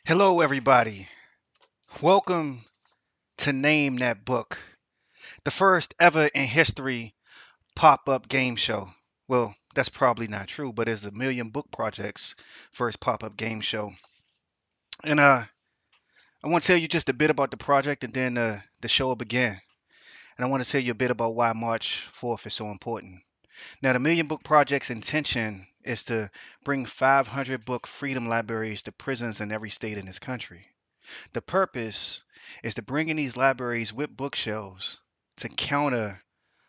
Hello, everybody. Welcome to Name That Book, the first ever in history pop up game show. Well, that's probably not true, but it's the Million Book Project's first pop up game show. And I want to tell you just a bit about the project and then the show will begin. And I want to tell you a bit about why March 4th is so important. Now, the Million Book Project's intention is to bring 500 book freedom libraries to prisons in every state in this country. The purpose is to bring in these libraries with bookshelves to counter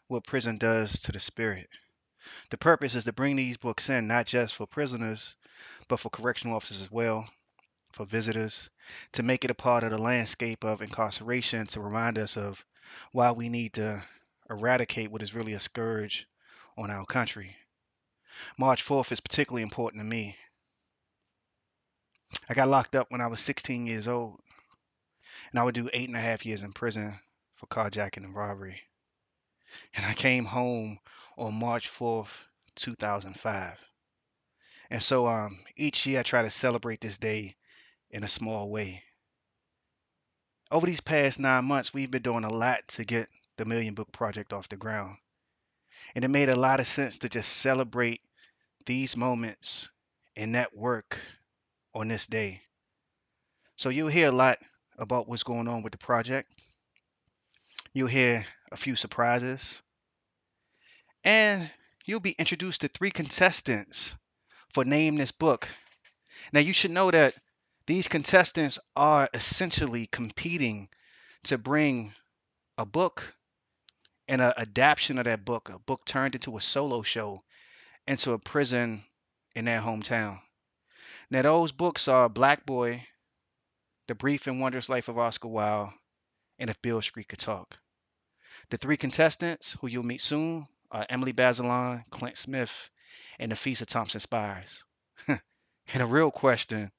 what prison does to the spirit. The purpose is to bring these books in not just for prisoners, but for correctional officers as well, for visitors, to make it a part of the landscape of incarceration, to remind us of why we need to eradicate what is really a scourge on our country. March 4th is particularly important to me. I got locked up when I was 16 years old, and I would do 8.5 years in prison for carjacking and robbery. And I came home on March 4th, 2005. And so each year I try to celebrate this day in a small way. Over these past 9 months, we've been doing a lot to get the Million Book Project off the ground. And it made a lot of sense to just celebrate these moments and that work on this day. So you'll hear a lot about what's going on with the project. You'll hear a few surprises. And you'll be introduced to three contestants for Name This Book. Now, you should know that these contestants are essentially competing to bring a book and an adaptation of that book, a book turned into a solo show, into a prison in their hometown. Now, those books are Black Boy, The Brief and Wondrous Life of Oscar Wilde, and If Beale Street Could Talk. The three contestants, who you'll meet soon, are Emily Bazelon, Clint Smith, and Nafisa Thompson Spires. And the real question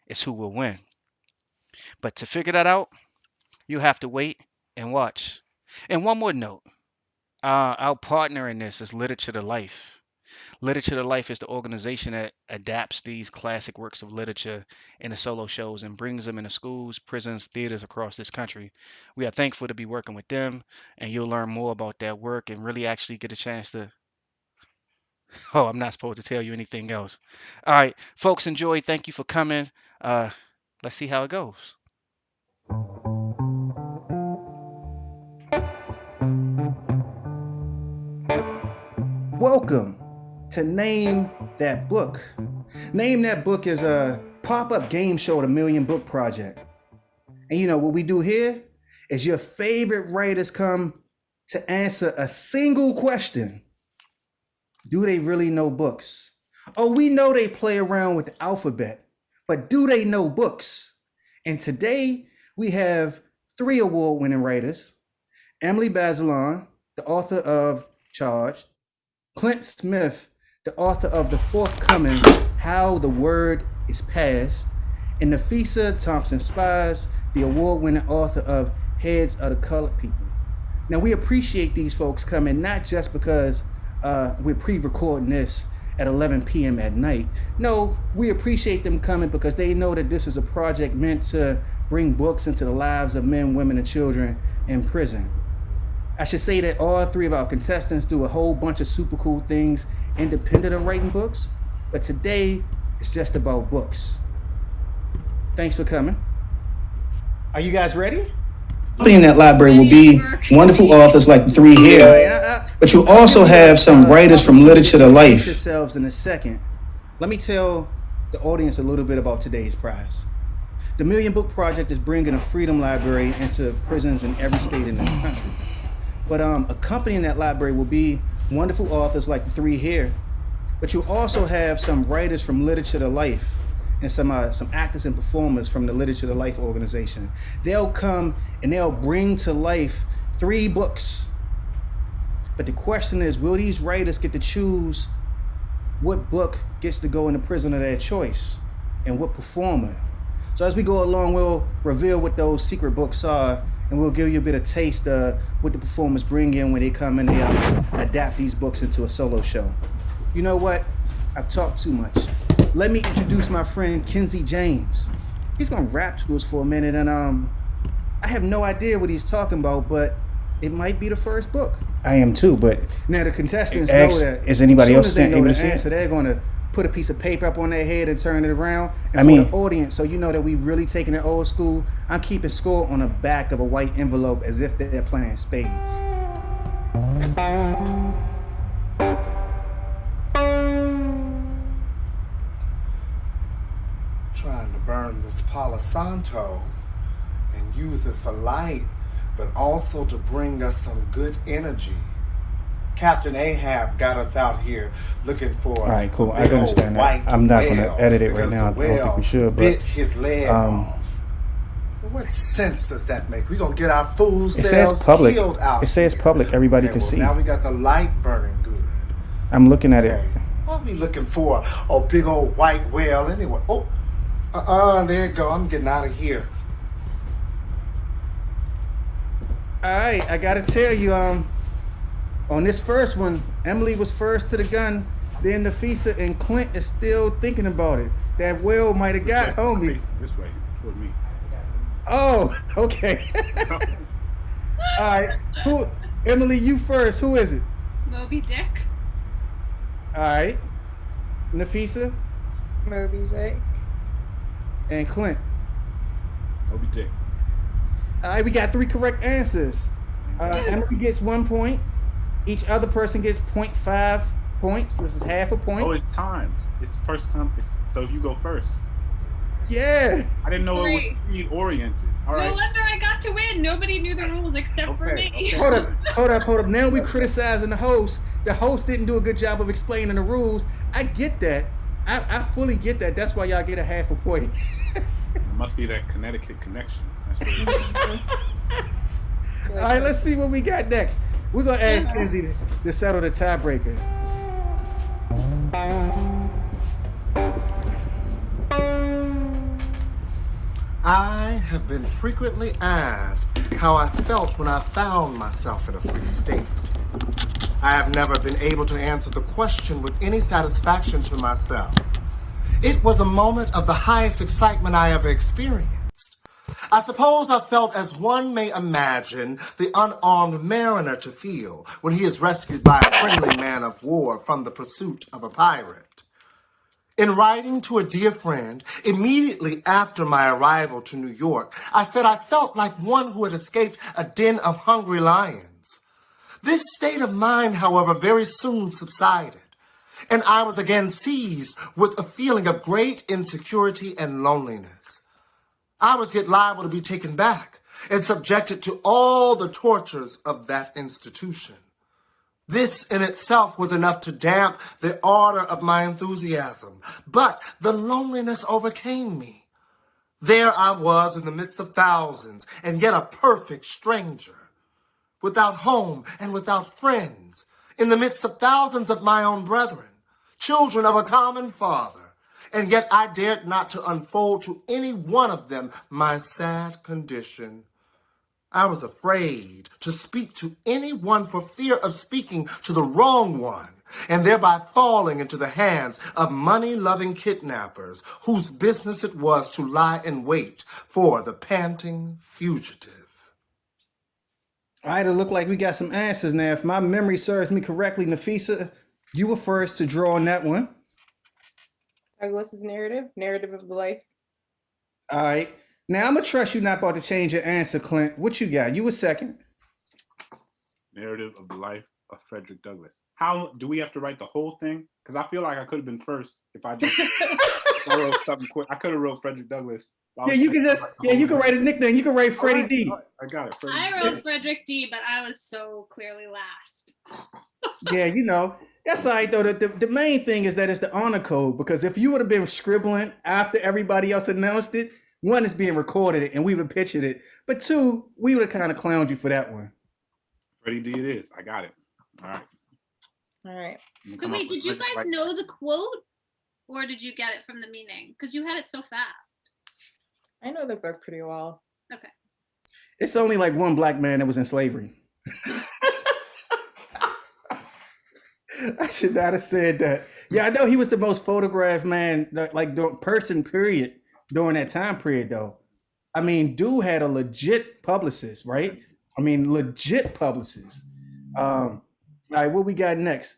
is who will win. But to figure that out, you have to wait and watch. And one more note, our partner in this is Literature to Life. Literature to Life is the organization that adapts these classic works of literature into solo shows and brings them into schools, prisons, theaters across this country. We are thankful to be working with them, and you'll learn more about that work and really actually get a chance to. Oh, I'm not supposed to tell you anything else. All right, folks, enjoy. Thank you for coming. Uh, let's see how it goes. Welcome to Name That Book. Name That Book is a pop-up game show at the Million Book Project. And you know what we do here is your favorite writers come to answer a single question. Do they really know books? Oh, we know they play around with the alphabet, but do they know books? And today we have three award-winning writers: Emily Bazelon, the author of Charged; Clint Smith, the author of the forthcoming How the Word is Passed; and Nafisa Thompson Spires, the award-winning author of Heads of the Colored People. Now, we appreciate these folks coming not just because we're pre-recording this at 11 p.m. at night. No, we appreciate them coming because they know that this is a project meant to bring books into the lives of men, women, and children in prison. I should say that all three of our contestants do a whole bunch of super cool things independent of writing books, but today it's just about books. Thanks for coming. Are you guys ready? In that library will be wonderful authors like the three here, but you also have some writers from Literature to Life. Yourselves in a second. Let me tell the audience a little bit about today's prize. The Million Book Project is bringing a freedom library into prisons in every state in this country. But accompanying that library will be wonderful authors like the three here, but you also have some writers from Literature to Life and some actors and performers from the Literature to Life organization. They'll come and they'll bring to life three books. But the question is, will these writers get to choose what book gets to go in the prison of their choice and what performer? So as we go along, we'll reveal what those secret books are, and we'll give you a bit of taste of what the performers bring in when they come and they adapt these books into a solo show. You know what? I've talked too much. Let me introduce my friend Kenzie James. He's gonna rap to us for a minute, and I have no idea what he's talking about, but it might be the first book. I am too, but now the contestants know that. Is anybody else able to see it? They're gonna put a piece of paper up on their head and turn it around. And for the audience, so you know that we really taking it old school, I'm keeping score on the back of a white envelope as if they're playing spades. Trying to burn this Palo Santo and use it for light, but also to bring us some good energy. Captain Ahab got us out here looking for. All right, cool. I understand that. I'm not going to edit it right now. I don't think we should. But bit his leg off. What sense does that make? We're going to get our food cells killed out. It says public. Everybody can see. Now we got the light burning good. I'm looking at it. What are we looking for? A big old white whale anyway. Oh, there you go. I'm getting out of here. All right, I got to tell you, on this first one, Emily was first to the gun. Then Nafisa and Clint is still thinking about it. That whale might have got homie. This way, toward me. Oh, okay. All right. Emily, you first. Who is it? Moby Dick. All right. Nafisa? Moby Dick. And Clint? Moby Dick. All right, we got 3 correct answers. Emily gets 1 point. Each other person gets 0.5 points. This is half a point. Oh, it's timed. It's first come. So if you go first. Yeah. I didn't know it was speed oriented. All right. No wonder I got to win. Nobody knew the rules except for me. Okay. Hold up. Now we criticizing the host. The host didn't do a good job of explaining the rules. I get that. I fully get that. That's why y'all get a half a point. It must be that Connecticut connection. That's what it is. All right, let's see what we got next. We're going to ask Kenzie to settle the tiebreaker. I have been frequently asked how I felt when I found myself in a free state. I have never been able to answer the question with any satisfaction to myself. It was a moment of the highest excitement I ever experienced. I suppose I felt as one may imagine the unarmed mariner to feel when he is rescued by a friendly man of war from the pursuit of a pirate. In writing to a dear friend, immediately after my arrival to New York, I said I felt like one who had escaped a den of hungry lions. This state of mind, however, very soon subsided, and I was again seized with a feeling of great insecurity and loneliness. I was yet liable to be taken back and subjected to all the tortures of that institution. This in itself was enough to damp the ardor of my enthusiasm, but the loneliness overcame me. There I was in the midst of thousands, and yet a perfect stranger, without home and without friends, in the midst of thousands of my own brethren, children of a common father, and yet I dared not to unfold to any one of them my sad condition. I was afraid to speak to anyone for fear of speaking to the wrong one and thereby falling into the hands of money-loving kidnappers whose business it was to lie in wait for the panting fugitive. All right, it look like we got some answers now. If my memory serves me correctly, Nafisa, you were first to draw on that one. Douglas's narrative of the life. All right. Now, I'm going to trust you not about to change your answer, Clint. What you got? You were second. Narrative of the life of Frederick Douglass. How do we have to write the whole thing? Because I feel like I could have been first if I just I wrote something quick. I could have wrote Frederick Douglass. Yeah, you can just you can write a nickname. You can write Freddie D. I got it. I wrote Frederick D, but I was so clearly last. Yeah, you know. That's all right, though. The main thing is that it's the honor code, because if you would have been scribbling after everybody else announced it, one, is being recorded and we would have pictured it. But two, we would have kind of clowned you for that one. Freddie D it is. I got it. All right. All right. So wait, did you guys know the quote? Or did you get it from the meaning? Because you had it so fast. I know the book pretty well. Okay. It's only like one black man that was in slavery. I should not have said that. Yeah, I know he was the most photographed man, like the person, period, during that time period, though. I mean, dude had a legit publicist, right? I mean, legit publicist. All right, what we got next?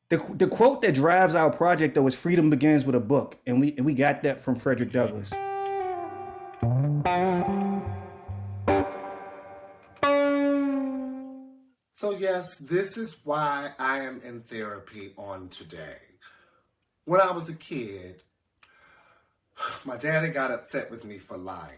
The quote that drives our project, though, is "Freedom begins with a book," and we got that from Frederick Douglass. So, yes, this is why I am in therapy on today. When I was a kid, my daddy got upset with me for lying.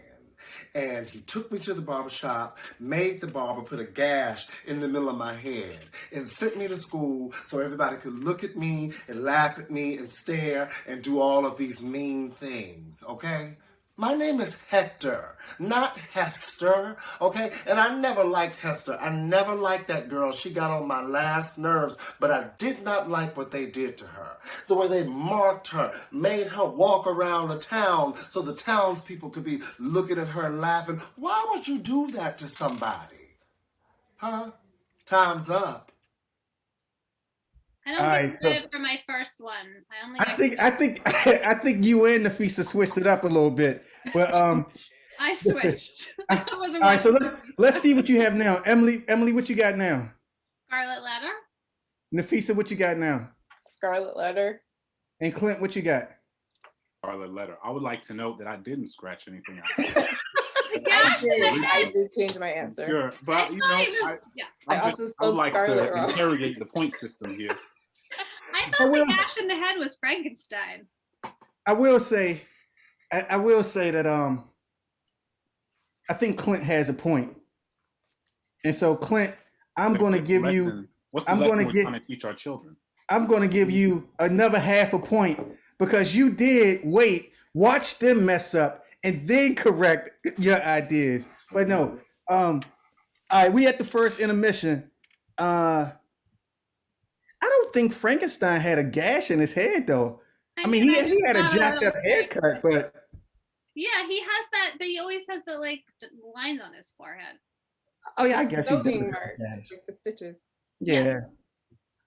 And he took me to the barber shop, made the barber put a gash in the middle of my head, and sent me to school so everybody could look at me and laugh at me and stare and do all of these mean things, okay? My name is Hector, not Hester, okay? And I never liked Hester. I never liked that girl. She got on my last nerves, but I did not like what they did to her. The way they marked her, made her walk around the town so the townspeople could be looking at her and laughing. Why would you do that to somebody? Huh? Time's up. I don't All get right, so- credit for my first one. I only I think you and Nafisa switched it up a little bit, but I switched. I wasn't all right. So watching let's see what you have now, Emily. Emily, what you got now? Scarlet Letter. Nafisa, what you got now? Scarlet Letter. And Clint, what you got? Scarlet Letter. I would like to note that I didn't scratch anything out. Gosh, I did change my answer. Sure, but you know, I I also would spelled like Scarlet to wrong. interrogate the point system here. I thought the gash in the head was Frankenstein. I will say that I think Clint has a point, and so Clint, I'm It's a going to good give you. lesson. What's the I'm lesson gonna we're get- trying to teach our children? I'm going to give you another half a point because you did wait, watch them mess up, and then correct your ideas. But no, all right, we at the first intermission. I don't think Frankenstein had a gash in his head though. I mean, he had a jacked up haircut, but yeah, he has that. But he always has the like lines on his forehead. oh yeah, I guess he Sewing does. marks, like the stitches. Yeah.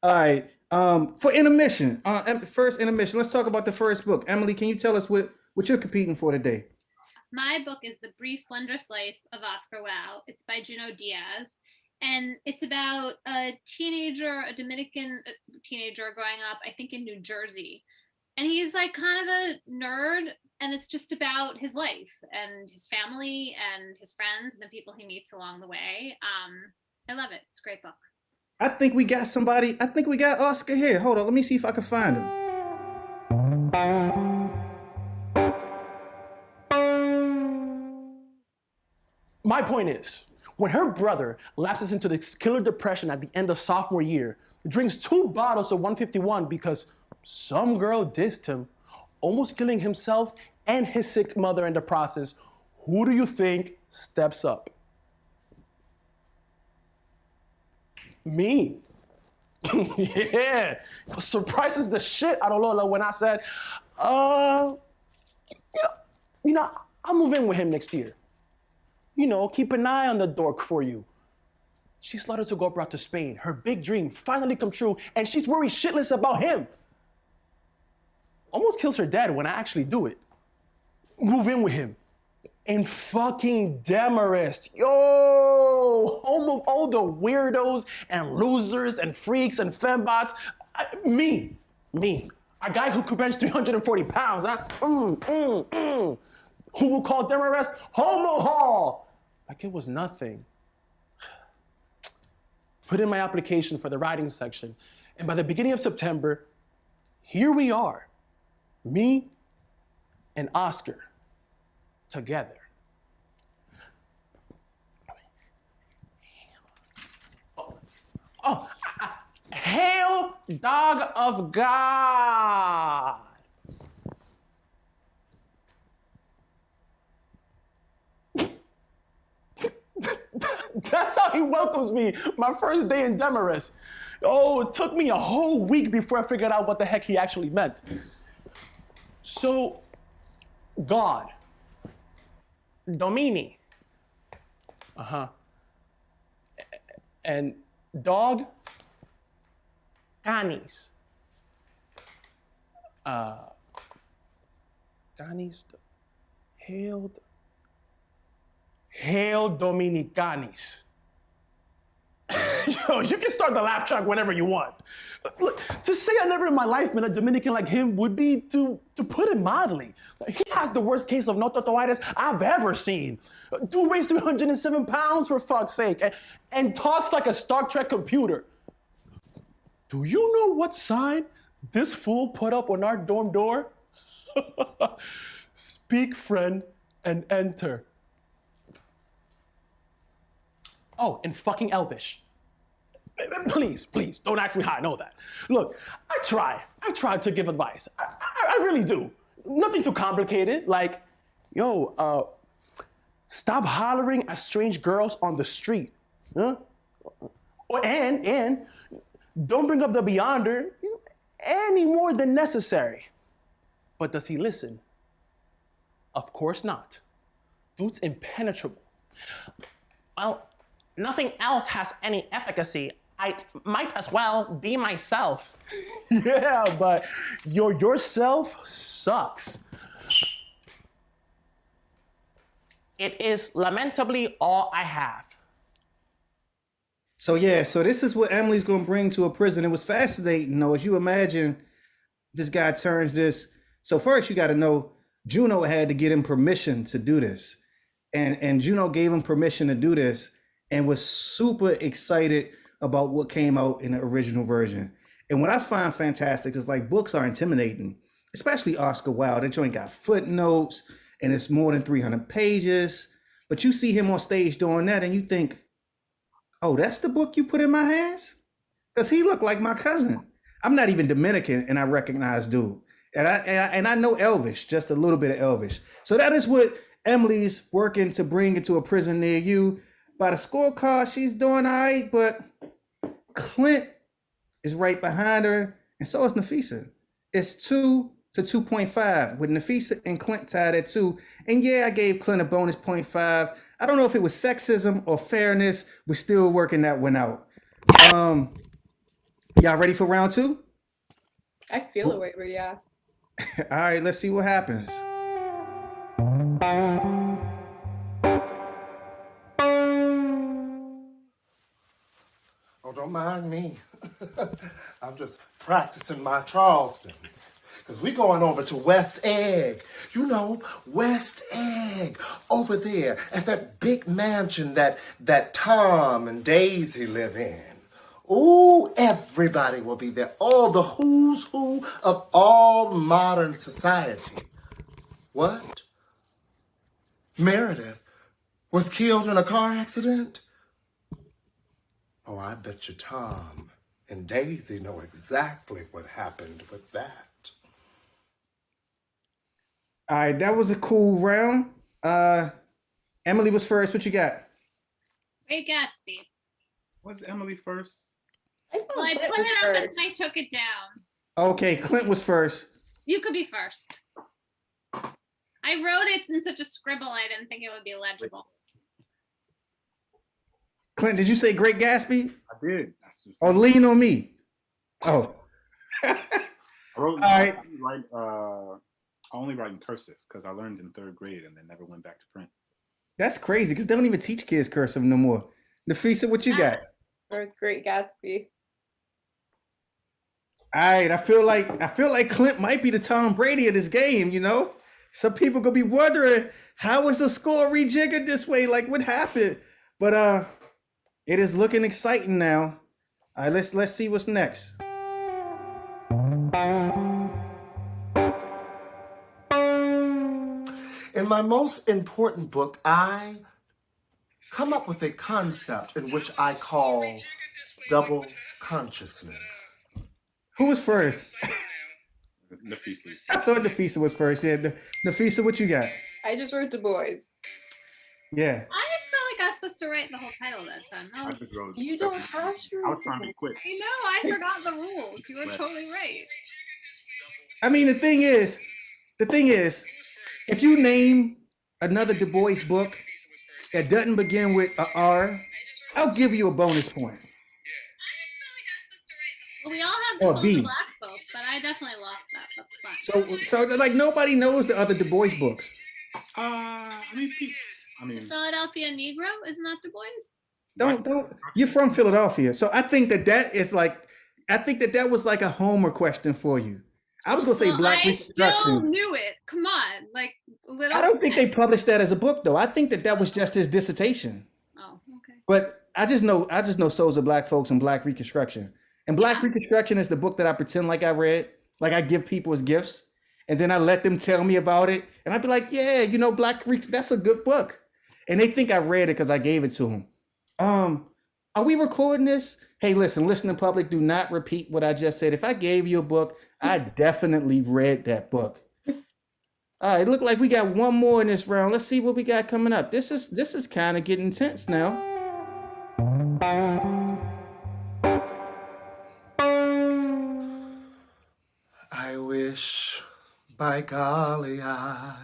All right. For intermission, first intermission, let's talk about the first book. Emily, can you tell us what you're competing for today? My book is The Brief Wondrous Life of Oscar Wilde. It's by Junot Diaz. And it's about a teenager, a Dominican teenager growing up, I think in New Jersey. And he's like kind of a nerd. And it's just about his life and his family and his friends and the people he meets along the way. I love it. It's a great book. I think we got somebody. I think we got Oscar here. Hold on. Let me see if I can find him. My point is, when her brother lapses into this killer depression at the end of sophomore year, drinks 2 bottles of 151 because some girl dissed him, almost killing himself and his sick mother in the process, who do you think steps up? Me. Yeah. Surprises the shit out of Lola when I said, you know, I'll move in with him next year. You know, keep an eye on the dork for you. She's slaughtered to go abroad to Spain. Her big dream finally come true, and she's worried shitless about him. Almost kills her dad when I actually do it. Move in with him. And fucking Demarest. Yo! Home of all the weirdos and losers and freaks and fembots. Me. A guy who could bench 340 pounds, huh? Who will call Demarest Homo Hall? Like it was nothing. Put in my application for the writing section, and by the beginning of September, here we are. Me and Oscar together. Hail, dog of God. That's how he welcomes me, my first day in Demarest. Oh, it took me a whole week before I figured out what the heck he actually meant. So, God, Domini, and dog, Canis. Canis, Hail Dominicanis. Yo, you can start the laugh track whenever you want. Look, to say I never in my life met a Dominican like him would be to put it mildly. He has the worst case of nototoitis I've ever seen. Dude weighs 307 pounds for fuck's sake, and talks like a Star Trek computer. Do you know what sign this fool put up on our dorm door? Speak, friend, and enter. Oh, and fucking Elvish. Please, don't ask me how I know that. Look, I try to give advice. I really do. Nothing too complicated. Like, yo, stop hollering at strange girls on the street. Huh? And don't bring up the beyonder any more than necessary. But does he listen? Of course not. Dude's impenetrable. Well, nothing else has any efficacy. I might as well be myself. Yeah, but yourself sucks. It is lamentably all I have. So this is what Emily's gonna bring to a prison. It was fascinating, though, as you imagine this guy turns this. So first you gotta know Juno had to get him permission to do this. And Juno gave him permission to do this and was super excited about what came out in the original version. And what I find fantastic is like books are intimidating, especially Oscar Wilde. That joint got footnotes and it's more than 300 pages. But you see him on stage doing that and you think, oh, that's the book you put in my hands? Because he looked like my cousin. I'm not even Dominican and I recognize dude. And I know Elvish, just a little bit of Elvish. So that is what Emily's working to bring into a prison near you. By the scorecard, she's doing all right, but Clint is right behind her, and so is Nafisa. It's 2 to 2.5, with Nafisa and Clint tied at 2. And yeah, I gave Clint a bonus 0.5. I don't know if it was sexism or fairness. We're still working that one out. Y'all ready for round 2? I feel it, but yeah. All right, let's see what happens. Oh, don't mind me. I'm just practicing my Charleston. Because we're going over to West Egg. You know, West Egg. Over there at that big mansion that Tom and Daisy live in. Ooh, everybody will be there. All the who's who of all modern society. What? Meredith was killed in a car accident? Oh, I bet you Tom and Daisy know exactly what happened with that. All right, that was a cool round. Emily was first. What you got? Great Gatsby. Was Emily first? I Well, I thought put was it up and first. I took it down. Okay, Clint was first. You could be first. I wrote it in such a scribble, I didn't think it would be legible. Clint, did you say Great Gatsby? I did. That's just, Or Lean on Me? Oh. I wrote. All right. I only write in cursive because I learned in 3rd grade and then never went back to print. That's crazy because they don't even teach kids cursive no more. Nafisa, what you got? Or Great Gatsby. All right, I feel like Clint might be the Tom Brady of this game, you know? Some people gonna be wondering, how was the score rejiggered this way? Like, what happened? But it is looking exciting now. All right, let's see what's next. In my most important book, I come up with a concept in which I call double consciousness. Who was first? Nafisa. I thought Nafisa was first. Yeah, Nafisa, what you got? I just wrote Du Bois. Yeah. I felt like I was supposed to write the whole title that time. That I was- just wrote. You don't have to. I was trying to be quick. I know, I forgot the rules. You were totally right. I mean, the thing is, if you name another Du Bois book that doesn't begin with a R, I'll give you a bonus point. Well, we all have Or this B. old black book, but I definitely lost that. That's fine. So like nobody knows the other Du Bois books. I mean, I mean, Philadelphia Negro, isn't that Du Bois? Don't. You're from Philadelphia, so I think that is like. I think that was like a homer question for you. I was gonna say Well, Black I still Reconstruction. knew it. Come on, like little. I don't think they published that as a book though. I think that was just his dissertation. Oh, okay. But I just know Souls of Black Folks and Black Reconstruction. And Black Yeah. Reconstruction is the book that I pretend like I read, like I give people as gifts, and then I let them tell me about it, and I'd be like, yeah, that's a good book, and they think I read it because I gave it to them. Are we recording this? Hey, listen, public, do not repeat what I just said. If I gave you a book, I definitely read that book. All right, it looked like we got one more in this round. Let's see what we got coming up. This is kind of getting intense now. I wish, by golly, I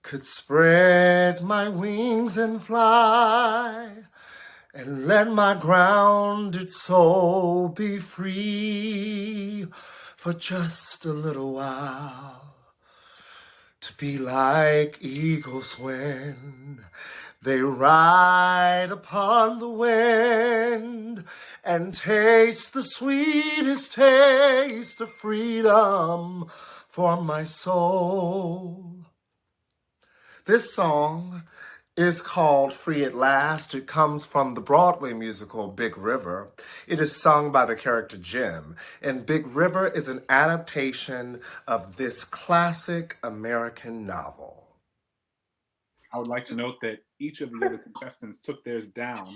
could spread my wings and fly and let my grounded soul be free for just a little while. To be like eagles when they ride upon the wind and taste the sweetest taste of freedom for my soul. This song is called Free at Last. It comes from the Broadway musical Big River. It is sung by the character Jim, and Big River is an adaptation of this classic American novel. I would like to note that each of the other contestants took theirs down.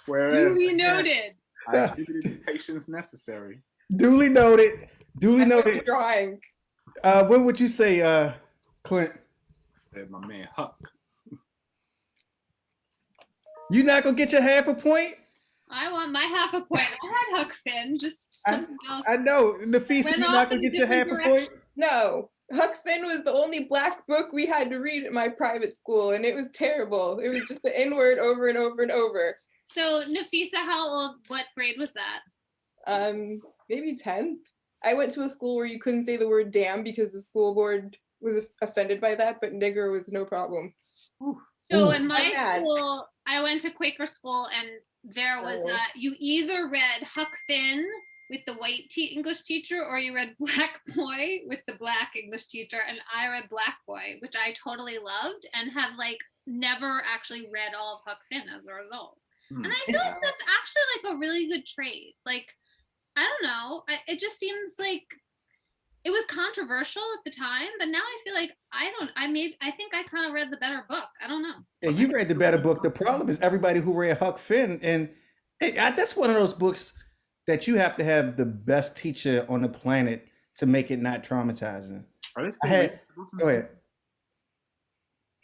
Whereas Duly again, noted. I exhibited the patience necessary. Duly noted. Duly I'm noted. drawing. What would you say, Clint? Said my man Huck. You not gonna get your half a point? I want my half a point. I had Huck Finn, just something else. I know. Nafisa, Went you off not gonna in a get your half a different point? No, Huck Finn was the only Black book we had to read at my private school, and it was terrible. It was just the N word over and over and over. So Nafisa, how old? What grade was that? Maybe 10th. I went to a school where you couldn't say the word damn because the school board was offended by that, but nigger was no problem. So Ooh. in my I'm mad. school, I went to Quaker school, and there was Oh. you either read Huck Finn with the white English teacher, or you read Black Boy with the black English teacher, and I read Black Boy, which I totally loved, and have like never actually read all of Huck Finn as a result. Hmm. And I feel like that's actually like a really good trait. Like, I don't know, it just seems like it was controversial at the time, but now I feel like I think I kind of read the better book. I don't know. Yeah, you read the better book. The problem is everybody who read Huck Finn, and that's one of those books that you have to have the best teacher on the planet to make it not traumatizing. Are they I still had. reading books in Go ahead.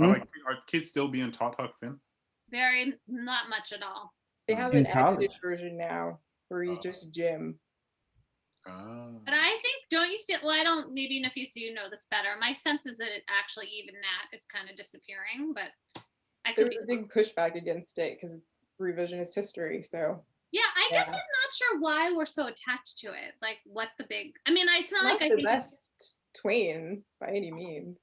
school? Hmm? Are kids still being taught Huck Finn? Very not much at all. They have In an college. edited version now where he's just Jim. But I think, don't you feel, well, I don't, maybe Nafisa, you know this better. My sense is that it actually, even that is kind of disappearing, but I There could was be. a big pushback against it because it's revisionist history. So Yeah, I guess Yeah. I'm not sure why we're so attached to it. Like, what the big, I mean, it's not not like I the think it's, best Twain by any means.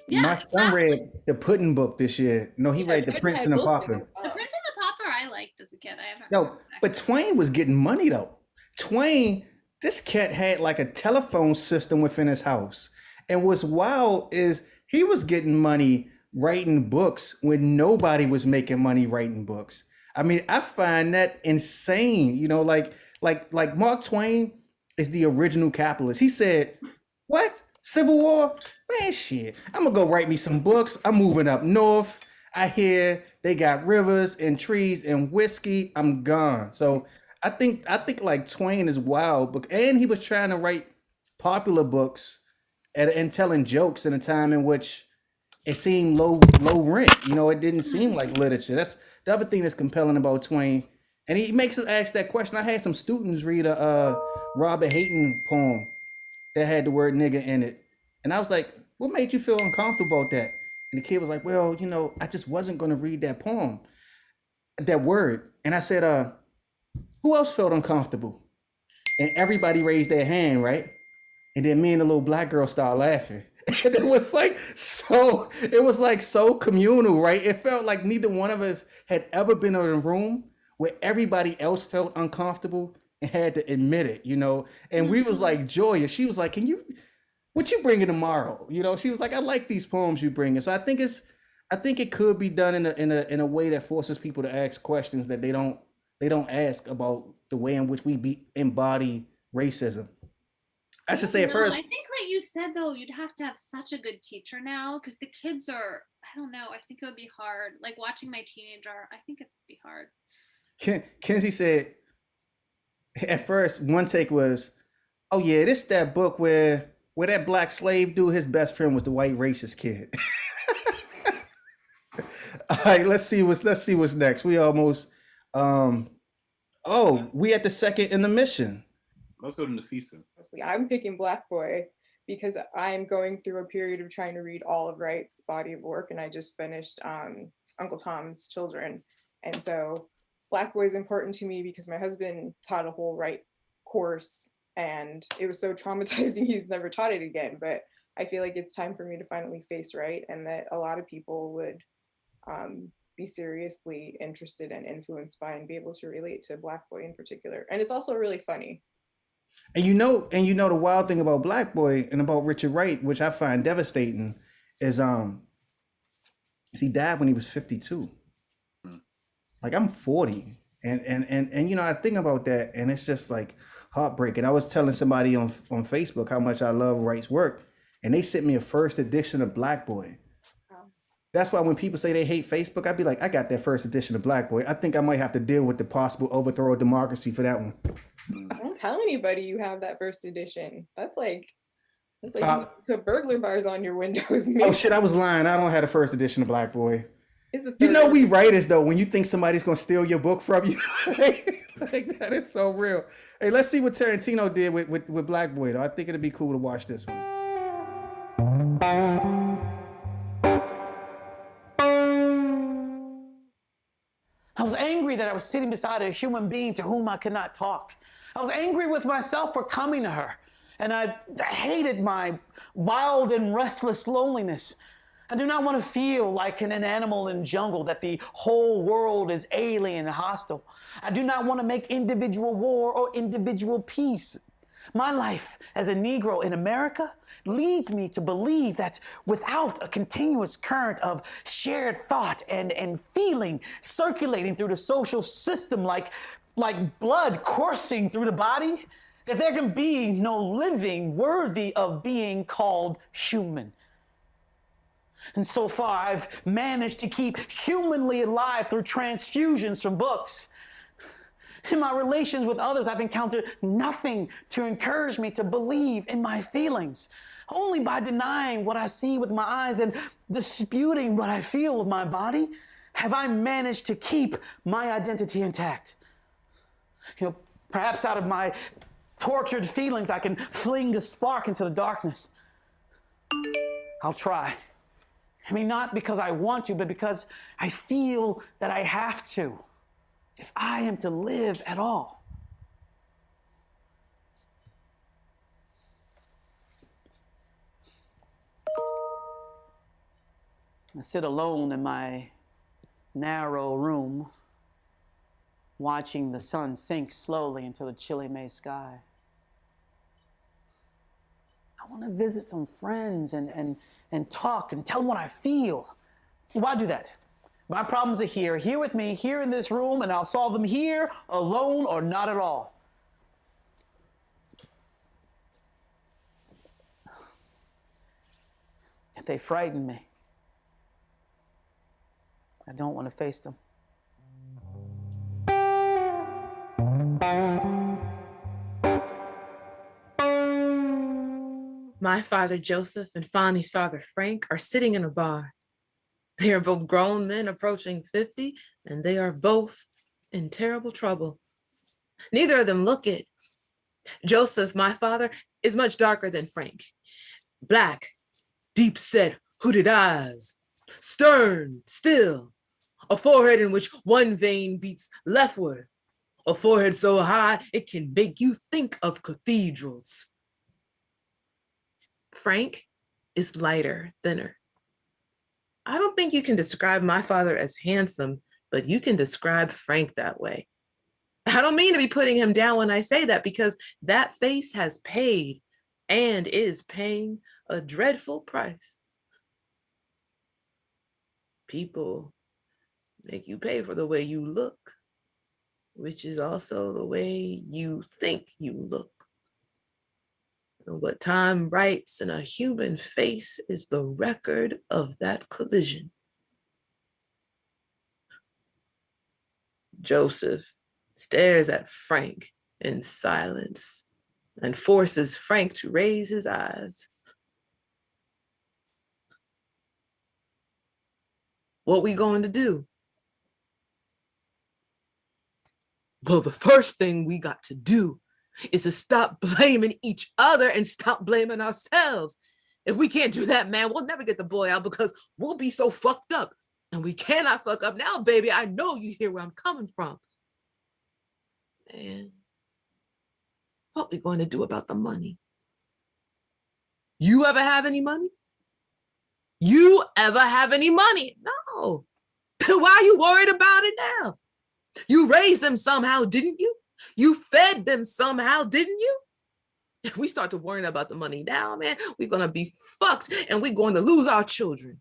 yeah, My son read the Puddin' book this year. No, he read The Twain Prince had and the both Pauper. things The up. Prince and the Pauper I liked as a kid. I haven't No, read it but Twain was getting money though. Twain, this cat had like a telephone system within his house. And what's wild is he was getting money writing books when nobody was making money writing books. I mean, I find that insane. You know, like Mark Twain is the original capitalist. He said, "What? Civil War? Man, shit. I'm gonna go write me some books. I'm moving up north. I hear they got rivers and trees and whiskey. I'm gone." So I think like Twain is wild, and he was trying to write popular books and telling jokes in a time in which it seemed low rent. You know, it didn't seem like literature. That's the other thing that's compelling about Twain. And he makes us ask that question. I had some students read a Robert Hayton poem that had the word nigga in it. And I was like, what made you feel uncomfortable about that? And the kid was like, well, you know, I just wasn't going to read that poem, that word. And I said, who else felt uncomfortable? And everybody raised their hand, right? And then me and the little black girl started laughing. And it was like so communal, right? It felt like neither one of us had ever been in a room where everybody else felt uncomfortable and had to admit it, you know. And we was like joyous. She was like, what you bringing tomorrow? You know, she was like, I like these poems you bring. And so I think it could be done in a way that forces people to ask questions that they don't ask about the way in which we embody racism. I should say at first. I think like you said though, you'd have to have such a good teacher now because the kids are, I don't know, I think it would be hard. Like watching my teenager, I think it'd be hard. Kenzie said at first one take was, oh yeah, this that book where that black slave dude, his best friend was the white racist kid. All right, let's see what's next. We almost we at the second in the mission. Let's go to Nafisa. I'm picking Black Boy because I'm going through a period of trying to read all of Wright's body of work, and I just finished Uncle Tom's Children. And so Black Boy is important to me because my husband taught a whole Wright course, and it was so traumatizing he's never taught it again. But I feel like it's time for me to finally face Wright, and that a lot of people would be seriously interested and influenced by and be able to relate to Black Boy in particular. And it's also really funny. And you know the wild thing about Black Boy and about Richard Wright, which I find devastating, is he died when he was 52. Like I'm 40, and you know, I think about that, and it's just like heartbreaking. I was telling somebody on Facebook how much I love Wright's work, and they sent me a first edition of Black Boy. That's why when people say they hate Facebook, I'd be like, I got that first edition of Black Boy. I think I might have to deal with the possible overthrow of democracy for that one. Don't tell anybody you have that first edition. That's like you put burglar bars on your windows. Maybe. Oh shit, I was lying. I don't have the first edition of Black Boy. You know we writers though, when you think somebody's gonna steal your book from you, like that is so real. Hey, let's see what Tarantino did with Black Boy though. I think it'd be cool to watch this one. I was angry that I was sitting beside a human being to whom I could not talk. I was angry with myself for coming to her, and I hated my wild and restless loneliness. I do not want to feel like an animal in jungle, that the whole world is alien and hostile. I do not want to make individual war or individual peace. My life as a Negro in America leads me to believe that without a continuous current of shared thought and feeling circulating through the social system like blood coursing through the body, that there can be no living worthy of being called human. And so far, I've managed to keep humanly alive through transfusions from books. In my relations with others, I've encountered nothing to encourage me to believe in my feelings. Only by denying what I see with my eyes and disputing what I feel with my body have I managed to keep my identity intact. You know, perhaps out of my tortured feelings, I can fling a spark into the darkness. I'll try. I mean, not because I want to, but because I feel that I have to, if I am to live at all. I sit alone in my narrow room, watching the sun sink slowly into the chilly May sky. I want to visit some friends and talk and tell them what I feel. Why do that? My problems are here with me, here in this room, and I'll solve them here, alone or not at all. If they frighten me, I don't want to face them. My father, Joseph, and Fonnie's father, Frank, are sitting in a bar. They are both grown men approaching 50, and they are both in terrible trouble. Neither of them look it. Joseph, my father, is much darker than Frank. Black, deep-set, hooded eyes, stern, still, a forehead in which one vein beats leftward, a forehead so high it can make you think of cathedrals. Frank is lighter, thinner. I don't think you can describe my father as handsome, but you can describe Frank that way. I don't mean to be putting him down when I say that, because that face has paid and is paying a dreadful price. People make you pay for the way you look, which is also the way you think you look. And what time writes in a human face is the record of that collision. Joseph stares at Frank in silence and forces Frank to raise his eyes. What we going to do? Well, the first thing we got to do is to stop blaming each other and stop blaming ourselves. If we can't do that, man, we'll never get the boy out, because we'll be so fucked up. And we cannot fuck up now, baby. I know you hear where I'm coming from. Man, what we going to do about the money? You ever have any money? You ever have any money? No. Why are you worried about it now? You raised them somehow, didn't you? You fed them somehow, didn't you? If we start to worry about the money now, man, we're going to be fucked and we're going to lose our children.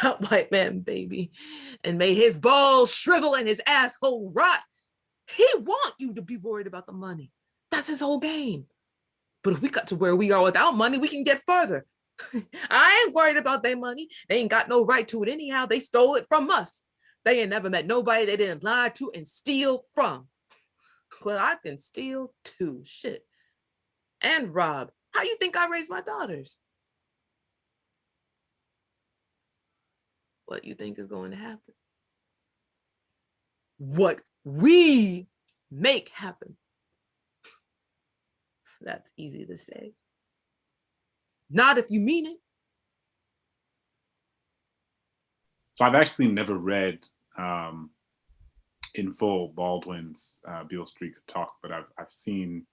That white man, baby, and may his balls shrivel and his asshole rot. He want you to be worried about the money. That's his whole game. But if we got to where we are without money, we can get further. I ain't worried about their money. They ain't got no right to it anyhow. They stole it from us. They ain't never met nobody they didn't lie to and steal from. Well, I can steal too, shit. And rob. How you think I raised my daughters? What you think is going to happen? What we make happen. That's easy to say. Not if you mean it. So I've actually never read in full Baldwin's Beale Street Could Talk, but I've seen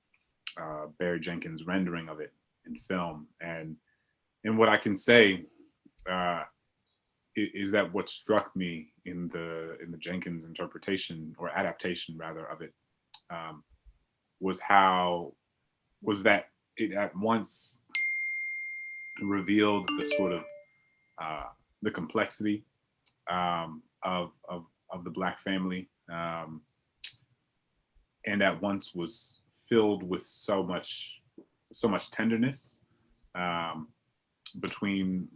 Barry Jenkins' rendering of it in film, and what I can say is that what struck me in the Jenkins interpretation, or adaptation rather, of it was that it at once revealed the sort of the complexity of the Black family, and at once was filled with so much tenderness between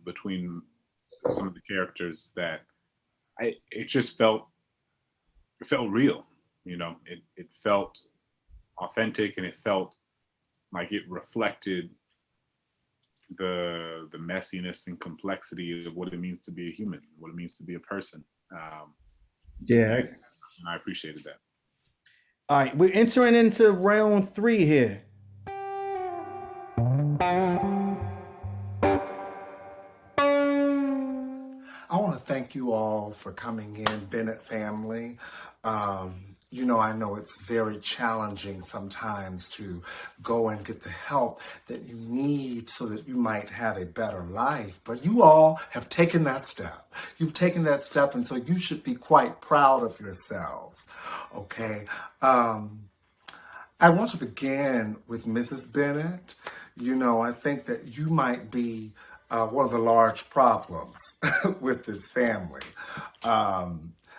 some of the characters, that it just felt real. You know, it felt authentic, and it felt like it reflected the messiness and complexity of what it means to be a human, what it means to be a person. Yeah, and I appreciated that. All right, we're entering into round 3 here. I want to thank you all for coming in, Bennett family. You know, I know it's very challenging sometimes to go and get the help that you need so that you might have a better life. But you all have taken that step. You've taken that step, and so you should be quite proud of yourselves. Okay. I want to begin with Mrs. Bennett. You know, I think that you might be one of the large problems with this family.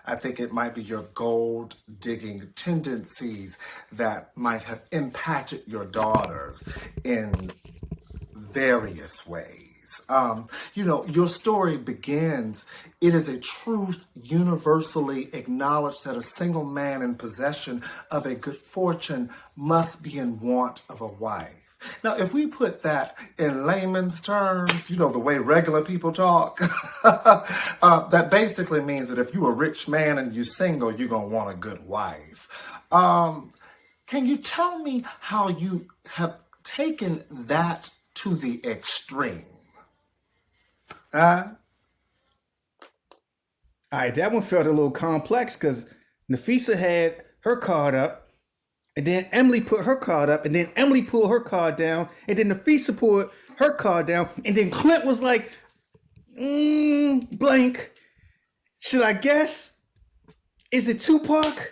I think it might be your gold digging tendencies that might have impacted your daughters in various ways. You know, your story begins, it is a truth universally acknowledged that a single man in possession of a good fortune must be in want of a wife. Now, if we put that in layman's terms, you know, the way regular people talk, that basically means that if you're a rich man and you're single, you're going to want a good wife. Can you tell me how you have taken that to the extreme? All right, that one felt a little complex because Nafisa had her card up And then Emily put her card up, and then Emily pulled her card down, and then Nafisa pulled her card down, and then Clint was like, blank. Should I guess? Is it Tupac?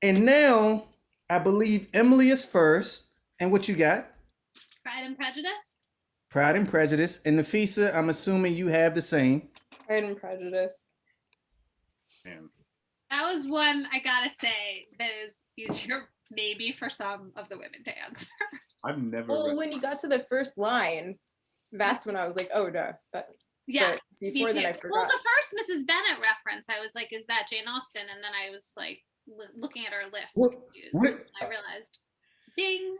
And now I believe Emily is first. And what you got? Pride and Prejudice. Pride and Prejudice. And Nafisa, I'm assuming you have the same. Pride and Prejudice. Man, That was one I gotta say that is easier maybe for some of the women to answer. I've never Well, read when you got to the first line, that's when I was like, oh no. But Yeah. but Me before then, too. I forgot. Well, the first Mrs. Bennett reference, I was like, is that Jane Austen? And then I was like looking at her list. Confused. I realized, ding.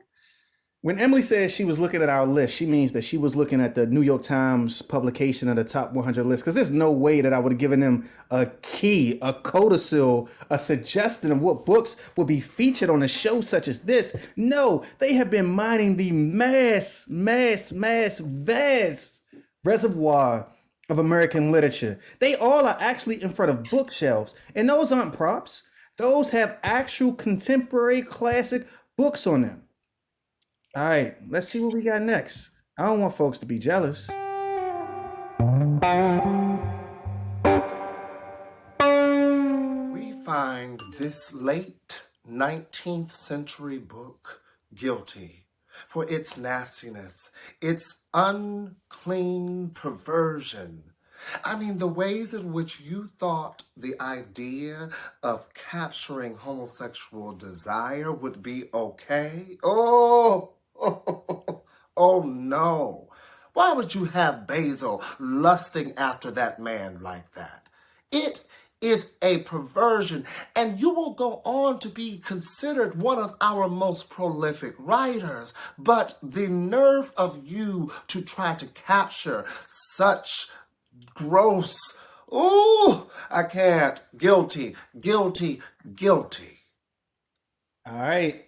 When Emily says she was looking at our list, she means that she was looking at the New York Times publication of the top 100 list. Because there's no way that I would have given them a key, a codicil, a suggestion of what books would be featured on a show such as this. No, they have been mining the vast reservoir of American literature. They all are actually in front of bookshelves. And those aren't props. Those have actual contemporary classic books on them. All right, let's see what we got next. I don't want folks to be jealous. We find this late 19th century book guilty for its nastiness, its unclean perversion. I mean, the ways in which you thought the idea of capturing homosexual desire would be okay. Oh no. Why would you have Basil lusting after that man like that? It is a perversion, and you will go on to be considered one of our most prolific writers. But the nerve of you to try to capture such gross, I can't. Guilty. All right.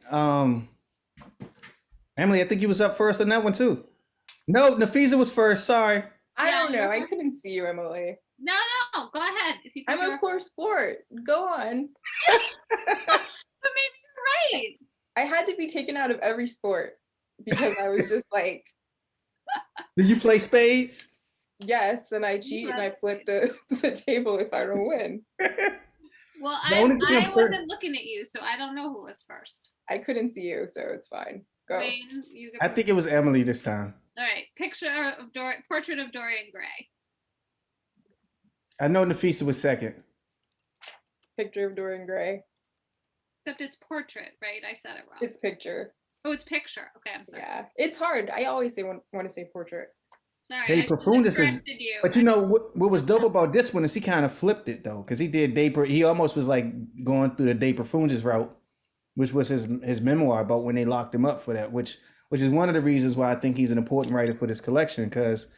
Emily, I think you was up first on that one too. No, Nafisa was first. Sorry. I don't know. I Yeah. couldn't see you, Emily. No, go ahead. If you I'm think a poor sport. Go on. but maybe you're right. I had to be taken out of every sport because I was just like, Do you play spades? yes, and I cheat and I flip the table if I don't win. Well, The I only thing I'm certain- wasn't looking at you, so I don't know who was first. I couldn't see you, so it's fine. Go. Wayne, you go. I think it was Emily this time. All right, portrait of Dorian Gray. I know Nafisa was second. Picture of Dorian Gray. Except it's portrait, right? I said it wrong. It's picture. Oh, it's picture. Okay, I'm sorry. Yeah, it's hard. I always want to say portrait. Sorry. De I should've Profundis is, corrected you. but you know what was dope about this one is he kind of flipped it though, because he did he almost was like going through the De Profundis route, which was his memoir about when they locked him up for that, which is one of the reasons why I think he's an important writer for this collection, because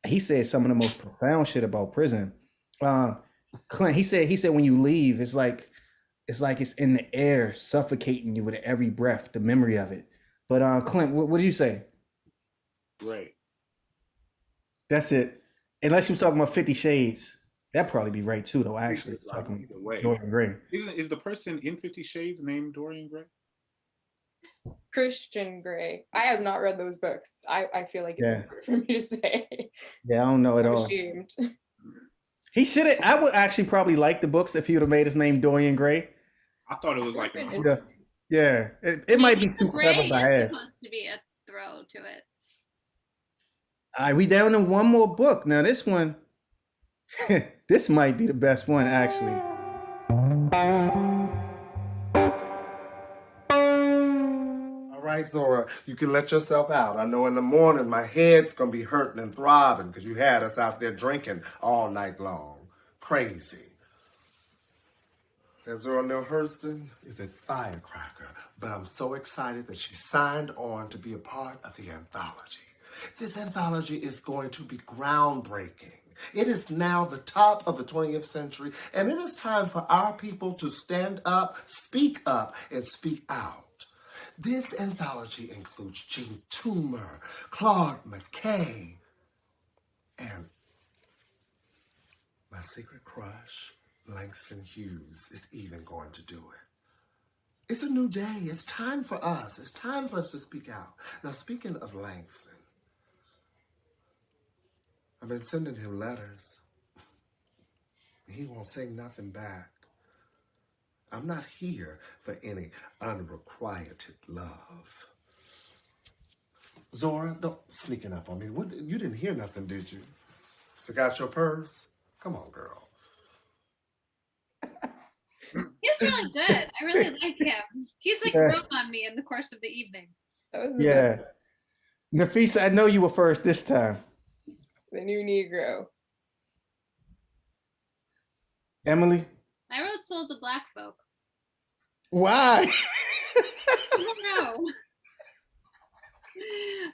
he said some of the most profound shit about prison. Clint, he said when you leave, it's like it's in the air, suffocating you with every breath, the memory of it. But Clint, what do you say? Right. That's it. Unless you're talking about 50 Shades. That'd probably be right too, though, actually. Either way. Dorian Gray. Is the person in 50 Shades named Dorian Gray? Christian Grey. I have not read those books. I feel like it's Yeah. hard for me to say. Yeah, I don't know at I'm all. ashamed. He should have. I would actually probably like the books if he would have made his name Dorian Gray. I thought it was like Would've an been Yeah, it might be too Gray clever by is half. supposed to be a throw to it. All right, we down to one more book. Now this one, this might be the best one actually. All right, Zora, you can let yourself out. I know in the morning my head's gonna be hurting and throbbing because you had us out there drinking all night long. Crazy. That Zora Neale Hurston is a firecracker, but I'm so excited that she signed on to be a part of the anthology. This anthology is going to be groundbreaking. It is now the top of the 20th century, and it is time for our people to stand up, and speak out. This anthology includes Jean Toomer, Claude McKay, and my secret crush, Langston Hughes, is even going to do it. It's a new day. It's time for us. It's time for us to speak out. Now, speaking of Langston, I've been sending him letters. He won't say nothing back. I'm not here for any unrequited love. Zora, don't sneaking up on me. What, you didn't hear nothing, did you? Forgot your purse? Come on, girl. He's really good. I really like him. He's like grown on me in the course of the evening. That was the Yeah. best. Nafisa, I know you were first this time. The new Negro. Emily? I wrote Souls of Black Folk. Why? I don't know.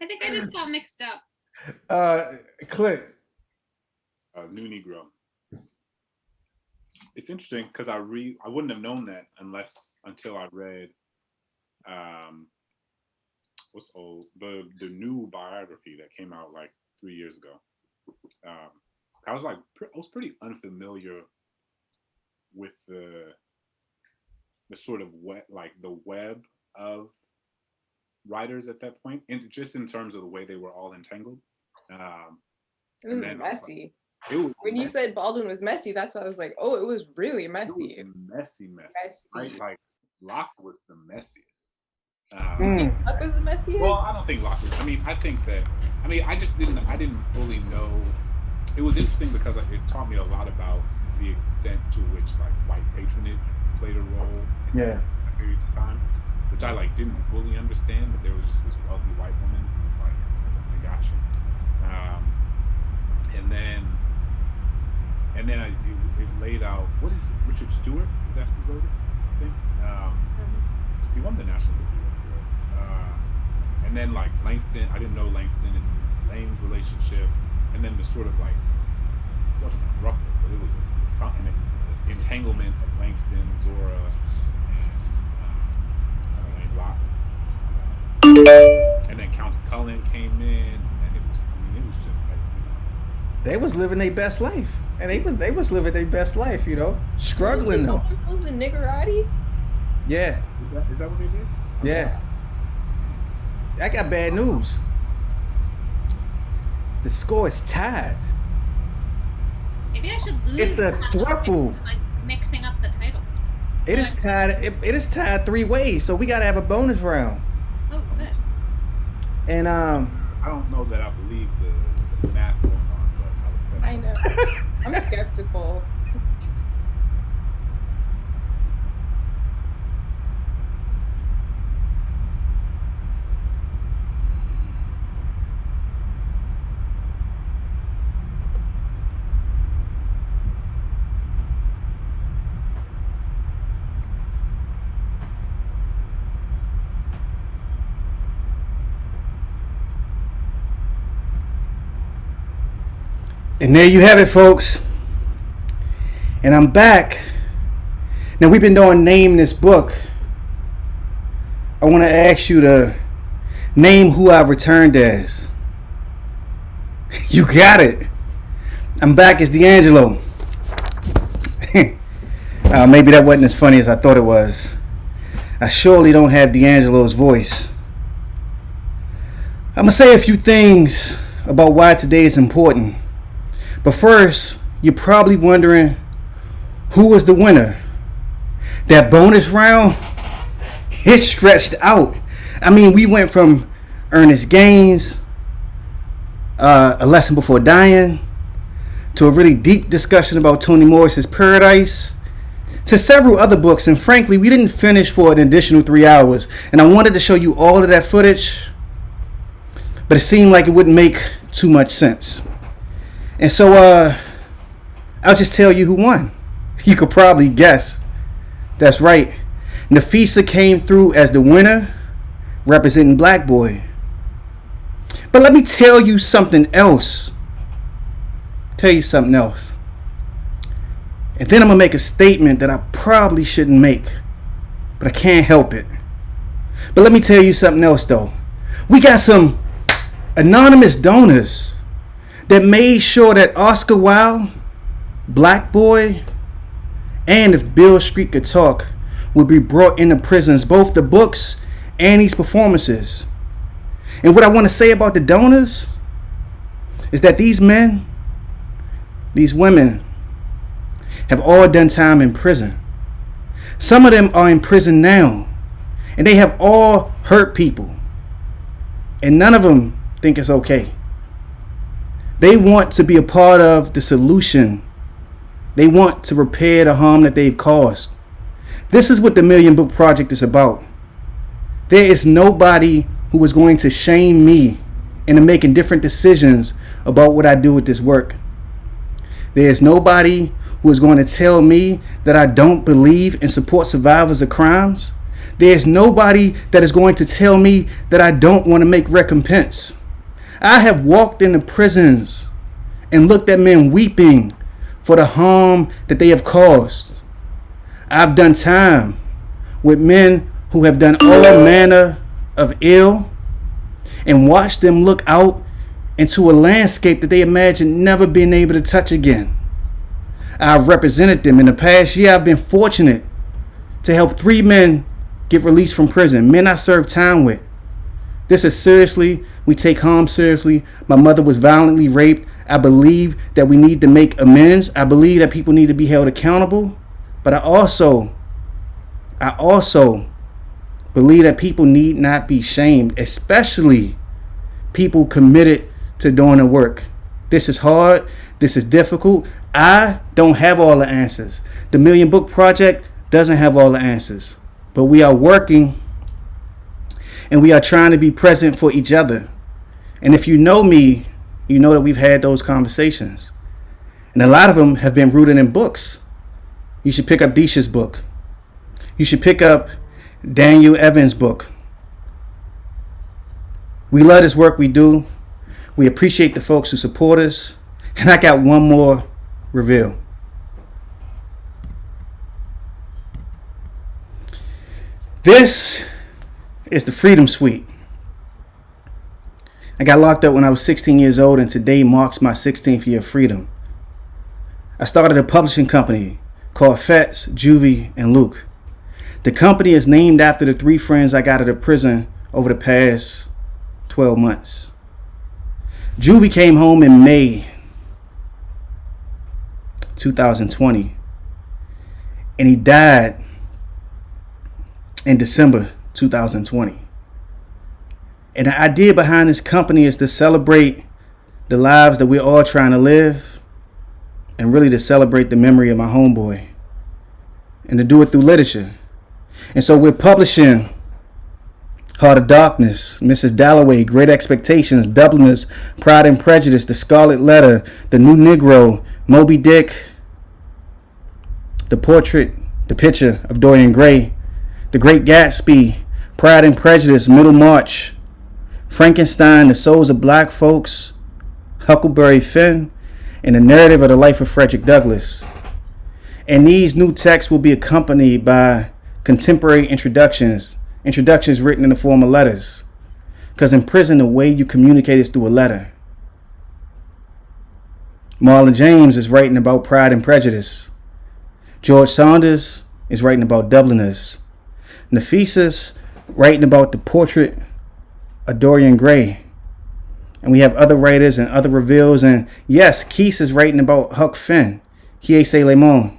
I think I just got mixed up. Clint. New Negro. It's interesting because I wouldn't have known that until I read the new biography that came out like 3 years ago. I was pretty unfamiliar with the sort of the web of writers at that point, and just in terms of the way they were all entangled. It was messy. When you said Baldwin was messy, that's why I was like, oh, it was really messy. It was messy. Right? Like Locke was the messiest. Locke was the messiest? Well, I don't think Locke was. I didn't fully know. It was interesting because it taught me a lot about the extent to which like white patronage played a role in that period of time, which I didn't fully understand. But there was just this wealthy white woman who was like, I got you. And then it laid out, what is it? Richard Stewart? Is that who wrote it? I think. He won the National Book Award. And then Langston, I didn't know Langston and Lane's relationship. And then the sort of it wasn't a rupture, but it was just something, the entanglement of Langston, Zora, and Lane Locke. And then Count Cullen came in, and it was just they was living their best life, and they was living their best life, struggling though. The niggerati? Yeah. Is that what they did? Yeah. I got bad news. The score is tied. Maybe I should lose. It's a throuple. Mixing up the titles. It is tied. It is tied 3 ways, so we gotta have a bonus round. Oh, good. And I don't know that I believe the math going on, but I would say I know. I'm skeptical. And there you have it, folks. And I'm back. Now we've been doing Name This Book. I want to ask you to name who I've returned as. You got it. I'm back as D'Angelo. Maybe that wasn't as funny as I thought it was. I surely don't have D'Angelo's voice. I'm going to say a few things about why today is important. But first, you're probably wondering who was the winner. That bonus round, it stretched out. We went from Ernest Gaines, A Lesson Before Dying, to a really deep discussion about Toni Morris's Paradise, to several other books. And frankly, we didn't finish for an additional 3 hours. And I wanted to show you all of that footage, but it seemed like it wouldn't make too much sense. And so I'll just tell you who won. You could probably guess. That's right. Nafisa came through as the winner, representing Black Boy. But let me tell you something else. And then I'm going to make a statement that I probably shouldn't make, but I can't help it. But let me tell you something else, though. We got some anonymous donors that made sure that Oscar Wilde, Black Boy, and If Beale Street Could Talk will be brought into prisons, both the books and these performances. And what I want to say about the donors is that these men, these women, have all done time in prison. Some of them are in prison now, and they have all hurt people, and none of them think it's okay. They want to be a part of the solution. They want to repair the harm that they've caused. This is what the Million Book Project is about. There is nobody who is going to shame me into making different decisions about what I do with this work. There is nobody who is going to tell me that I don't believe and support survivors of crimes. There is nobody that is going to tell me that I don't want to make recompense. I have walked into prisons and looked at men weeping for the harm that they have caused. I've done time with men who have done all manner of ill and watched them look out into a landscape that they imagined never being able to touch again. I've represented them. In the past year, I've been fortunate to help 3 men get released from prison, men I served time with. This is seriously, we take harm seriously. My mother was violently raped. I believe that we need to make amends. I believe that people need to be held accountable. But I also believe that people need not be shamed, especially people committed to doing the work. This is hard. This is difficult. I don't have all the answers. The Million Book Project doesn't have all the answers. But we are working and we are trying to be present for each other. And if you know me, you know that we've had those conversations. And a lot of them have been rooted in books. You should pick up Disha's book. You should pick up Daniel Evans' book. We love this work we do. We appreciate the folks who support us. And I got one more reveal. This is the Freedom Suite. I got locked up when I was 16 years old, and today marks my 16th year of freedom. I started a publishing company called Fetz, Juvie, and Luke. The company is named after the 3 friends I got out of prison over the past 12 months. Juvie came home in May 2020, and he died in December 2020. And the idea behind this company is to celebrate the lives that we're all trying to live, and really to celebrate the memory of my homeboy, and to do it through literature. And so we're publishing Heart of Darkness, Mrs. Dalloway, Great Expectations, Dubliners, Pride and Prejudice, The Scarlet Letter, The New Negro, Moby Dick, The Portrait, The Picture of Dorian Gray, The Great Gatsby, Pride and Prejudice, Middlemarch, Frankenstein, The Souls of Black Folks, Huckleberry Finn, and The Narrative of the Life of Frederick Douglass. And these new texts will be accompanied by contemporary introductions written in the form of letters. Because in prison, the way you communicate is through a letter. Marlon James is writing about Pride and Prejudice. George Saunders is writing about Dubliners. Nafissa's writing about The Portrait of Dorian Gray. And we have other writers and other reveals. And yes, Keese is writing about Huck Finn. Kiese Lemon.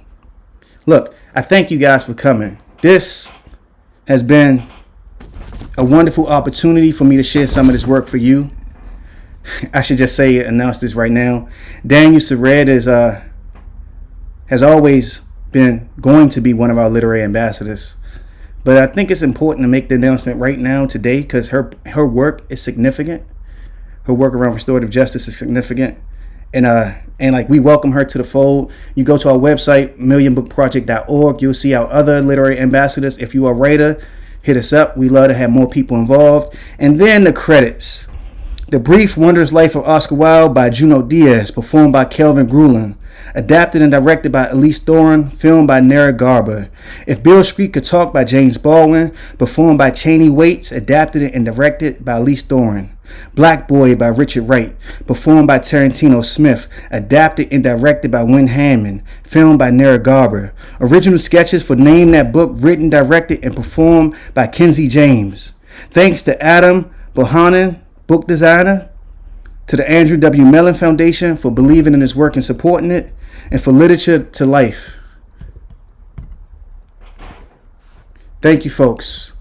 Look, I thank you guys for coming. This has been a wonderful opportunity for me to share some of this work for you. I should just announce this right now. Daniel Sered has always been going to be one of our literary ambassadors. But I think it's important to make the announcement right now, today, because her work is significant. Her work around restorative justice is significant. And like we welcome her to the fold. You go to our website, millionbookproject.org. You'll see our other literary ambassadors. If you are a writer, hit us up. We love to have more people involved. And then the credits. The Brief Wondrous Life of Oscar Wilde by Junot Diaz, performed by Kelvin Grulin. adapted and directed by Elise Doran, filmed by Nera Garber. If Beale Street Could Talk by James Baldwin, performed by Cheney Waits, adapted and directed by Elise Doran. Black Boy by Richard Wright, performed by Tarantino Smith, adapted and directed by Wynn Hammond, filmed by Nera Garber. Original sketches for Name That Book, written, directed, and performed by Kenzie James. Thanks to Adam Bohannon, book designer, to the Andrew W. Mellon Foundation for believing in his work and supporting it, and for Literature to Life. Thank you, folks.